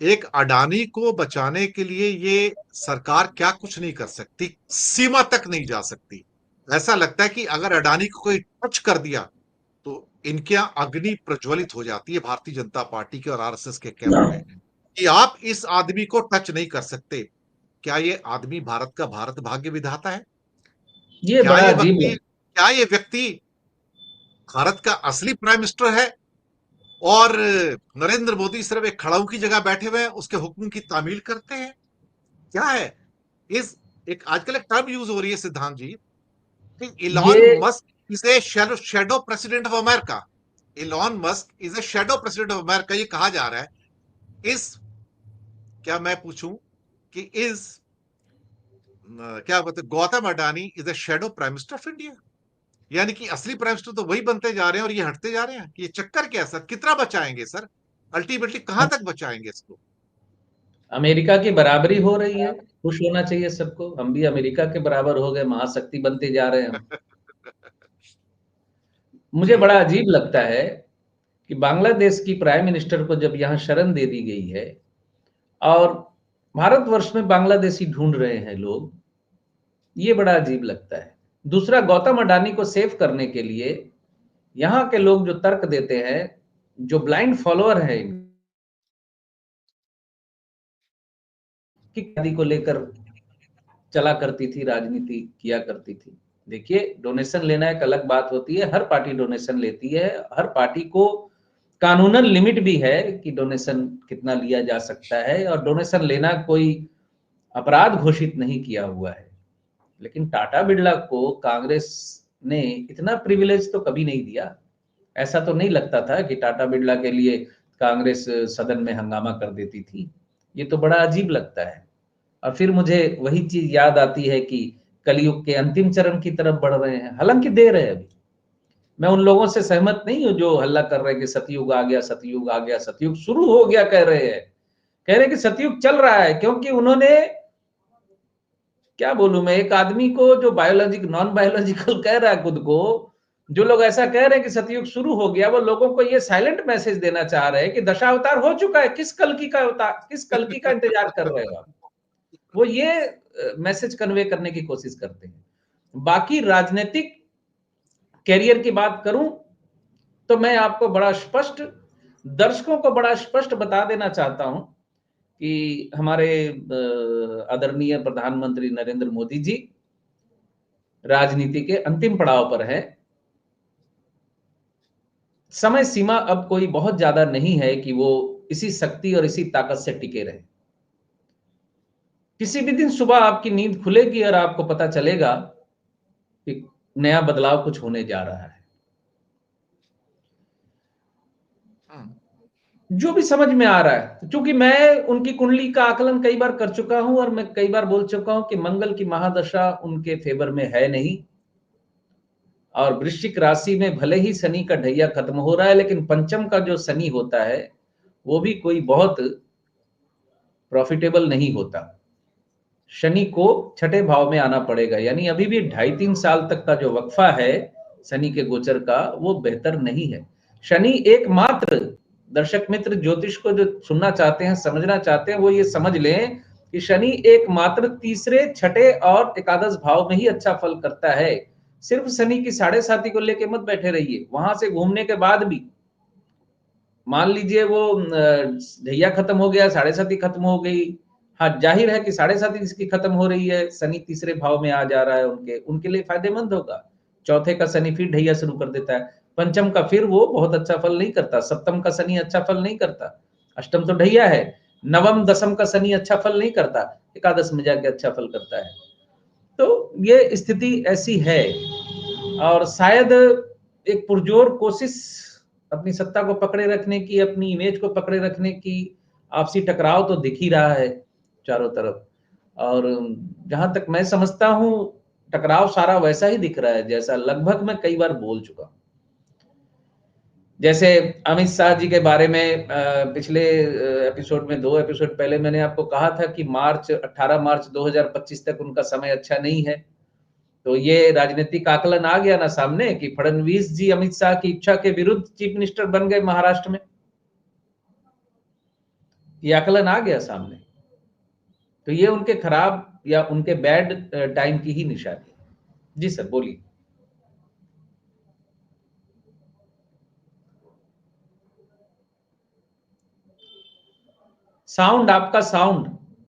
एक अडानी को बचाने के लिए ये सरकार क्या कुछ नहीं कर सकती, सीमा तक नहीं जा सकती। ऐसा लगता है कि अगर अडानी को कोई टच कर दिया तो इनके यहाँ अग्नि प्रज्वलित हो जाती है, भारतीय जनता पार्टी के और आरएसएस के कैंप में, कि आप इस आदमी को टच नहीं कर सकते। क्या ये आदमी भारत का भारत भाग्य विधाता है? ये क्या बड़ा ये अजीब व्यक्ति है। क्या ये व्यक्ति भारत का असली प्राइम मिनिस्टर है? और नरेंद्र मोदी सिर्फ एक खड़ाऊ की जगह बैठे हुए हैं, उसके हुक्म की तामील करते हैं? क्या है इस एक आजकल एक टर्म यूज हो रही है सिद्धांत जी, कि ये Elon Musk is a shadow president of America. Elon Musk is a shadow president of America, ये कहा जा रहा है। इस क्या मैं पूछूं कि इस क्या बोलते Gautam Adani is a shadow prime minister of India? यानी कि असली प्राइम मिनिस्टर तो वही बनते जा रहे हैं और ये हटते जा रहे हैं। ये चक्कर क्या है सर? कितना बचाएंगे सर? अल्टीमेटली कहां तक बचाएंगे इसको? अमेरिका की बराबरी हो रही है, खुश होना चाहिए सबको। हम भी अमेरिका के बराबर हो गए, महाशक्ति बनते जा रहे हैं हम। मुझे जी। बड़ा अजीब लगता है कि बांग्लादेश की प्राइम मिनिस्टर को जब यहाँ शरण दे दी गई है और भारतवर्ष में बांग्लादेशी ढूंढ रहे हैं लोग, ये बड़ा अजीब लगता है। दूसरा, गौतम अडानी को सेव करने के लिए यहाँ के लोग जो तर्क देते हैं, जो ब्लाइंड फॉलोअर है कि शादी को लेकर चला करती थी, राजनीति किया करती थी। देखिए, डोनेशन लेना एक अलग बात होती है, हर पार्टी डोनेशन लेती है, हर पार्टी को कानूनन लिमिट भी है कि डोनेशन कितना लिया जा सकता है, और डोनेशन लेना कोई अपराध घोषित नहीं किया हुआ है। लेकिन टाटा बिरला को कांग्रेस ने इतना प्रिविलेज तो कभी नहीं दिया। ऐसा तो नहीं लगता था कि टाटा बिरला के लिए कांग्रेस सदन में हंगामा कर देती थी। ये तो बड़ा अजीब लगता है। और फिर मुझे वही चीज याद आती है कि कलयुग के अंतिम चरण की तरफ बढ़ रहे हैं, हालांकि देर है अभी। मैं उन लोगों से सहमत नहीं हूं जो हल्ला कर रहे हैं कि सतयुग आ गया, सतयुग आ गया, सतयुग शुरू हो गया कह रहे हैं। कह रहे हैं कि सतयुग चल रहा है, क्योंकि उन्होंने, क्या बोलूं मैं, एक आदमी को जो बायोलॉजिक नॉन बायोलॉजिकल कह रहा है खुद को, जो लोग ऐसा कह रहे हैं कि सतयुग शुरू हो गया, वो लोगों को ये साइलेंट मैसेज देना चाह रहे हैं कि दशावतार हो चुका है, किस कल्कि का अवतार, किस कल्कि का इंतजार कर रहे हो आप। वो ये मैसेज कन्वे करने की कोशिश करते हैं। बाकी राजनीतिक कैरियर की बात करूं तो मैं आपको बड़ा स्पष्ट, दर्शकों को बड़ा स्पष्ट बता देना चाहता हूं कि हमारे आदरणीय प्रधानमंत्री नरेंद्र मोदी जी राजनीति के अंतिम पड़ाव पर हैं। समय सीमा अब कोई बहुत ज्यादा नहीं है कि वो इसी शक्ति और इसी ताकत से टिके रहे। किसी भी दिन सुबह आपकी नींद खुलेगी और आपको पता चलेगा कि नया बदलाव कुछ होने जा रहा है। हम्म। जो भी समझ में आ रहा है, क्योंकि मैं उनकी कुंडली का आकलन कई बार कर चुका हूं और मैं कई बार बोल चुका हूं कि मंगल की महादशा उनके फेवर में है नहीं। और वृश्चिक राशि में भले ही शनि का ढैया खत्म हो रहा है, लेकिन पंचम का जो शनि होता है वो भी कोई बहुत प्रॉफिटेबल नहीं होता। शनि को छठे भाव में आना पड़ेगा, यानी अभी भी 2.5-3 साल तक का जो वक्फा है शनि के गोचर का, वो बेहतर नहीं है। शनि एकमात्र, दर्शक मित्र ज्योतिष को जो सुनना चाहते हैं, समझना चाहते हैं, वो ये समझ लें कि शनि एकमात्र तीसरे, छठे और एकादश भाव में ही अच्छा फल करता है। सिर्फ शनि की 7.5 को लेके मत बैठे रहिए। वहां से घूमने के बाद भी मान लीजिए वो ढैया खत्म हो गया, 7.5 खत्म हो गई, हाँ जाहिर है कि 7.5 इसकी खत्म हो रही है, शनि तीसरे भाव में आ जा रहा है, उनके उनके लिए फायदेमंद होगा। चौथे का शनि फिर ढैया शुरू कर देता है, पंचम का फिर वो बहुत अच्छा फल नहीं करता, सप्तम का शनि अच्छा फल नहीं करता, अष्टम तो ढैया है, नवम दसम का शनि अच्छा फल नहीं करता, एकादश में जाके अच्छा फल करता है। तो ये स्थिति ऐसी है। और शायद एक पुरजोर कोशिश अपनी सत्ता को पकड़े रखने की, अपनी इमेज को पकड़े रखने की, आपसी टकराव तो दिख ही रहा है चारों तरफ। और जहां तक मैं समझता हूं, टकराव सारा वैसा ही दिख रहा है जैसा लगभग मैं कई बार बोल चुका हूं। जैसे अमित शाह जी के बारे में पिछले एपिसोड में, 2 एपिसोड पहले मैंने आपको कहा था कि 18 मार्च 2025 तक उनका समय अच्छा नहीं है। तो ये राजनीतिक आकलन आ गया ना सामने कि फडणवीस जी अमित शाह की इच्छा के विरुद्ध चीफ मिनिस्टर बन गए महाराष्ट्र में। ये आकलन आ गया सामने। तो ये उनके खराब या उनके बैड टाइम की ही निशानी है। जी सर बोलिए। साउंड, आपका साउंड